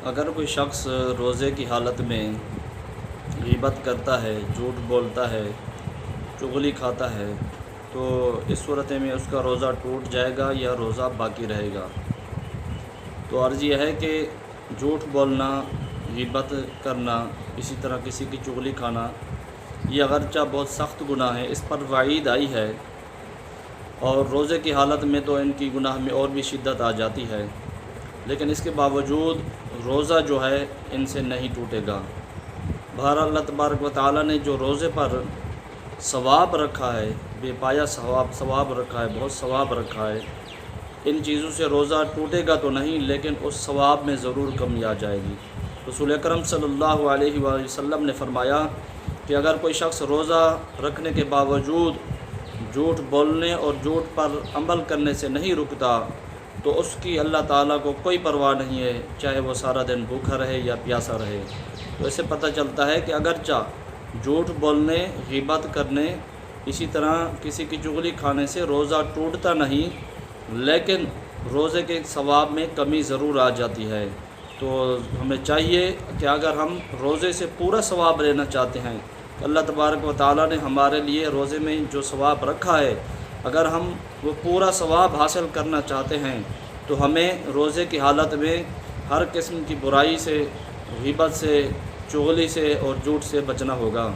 اگر کوئی شخص روزے کی حالت میں غیبت کرتا ہے، جھوٹ بولتا ہے، چغلی کھاتا ہے، تو اس صورت میں اس کا روزہ ٹوٹ جائے گا یا روزہ باقی رہے گا؟ تو عرض یہ ہے کہ جھوٹ بولنا، غیبت کرنا، اسی طرح کسی کی چغلی کھانا، یہ اگرچہ بہت سخت گناہ ہے، اس پر وعید آئی ہے، اور روزے کی حالت میں تو ان کی گناہ میں اور بھی شدت آ جاتی ہے، لیکن اس کے باوجود روزہ جو ہے ان سے نہیں ٹوٹے گا۔ بہرحال اللہ تبارک و تعالیٰ نے جو روزے پر ثواب رکھا ہے، بے پایا ثواب رکھا ہے، بہت ثواب رکھا ہے، ان چیزوں سے روزہ ٹوٹے گا تو نہیں، لیکن اس ثواب میں ضرور کمی آ جائے گی۔ رسول اکرم صلی اللہ علیہ وآلہ وسلم نے فرمایا کہ اگر کوئی شخص روزہ رکھنے کے باوجود جھوٹ بولنے اور جھوٹ پر عمل کرنے سے نہیں رکتا تو اس کی اللہ تعالیٰ کو کوئی پرواہ نہیں ہے، چاہے وہ سارا دن بھوکا رہے یا پیاسا رہے۔ تو اس سے پتہ چلتا ہے کہ اگرچہ جھوٹ بولنے، غیبت کرنے، اسی طرح کسی کی چغلی کھانے سے روزہ ٹوٹتا نہیں، لیکن روزے کے ثواب میں کمی ضرور آ جاتی ہے۔ تو ہمیں چاہیے کہ اگر ہم روزے سے پورا ثواب لینا چاہتے ہیں، اللہ تبارک و تعالیٰ نے ہمارے لیے روزے میں جو ثواب رکھا ہے، اگر ہم وہ پورا ثواب حاصل کرنا چاہتے ہیں تو ہمیں روزے کی حالت میں ہر قسم کی برائی سے، غیبت سے، چغلی سے اور جھوٹ سے بچنا ہوگا۔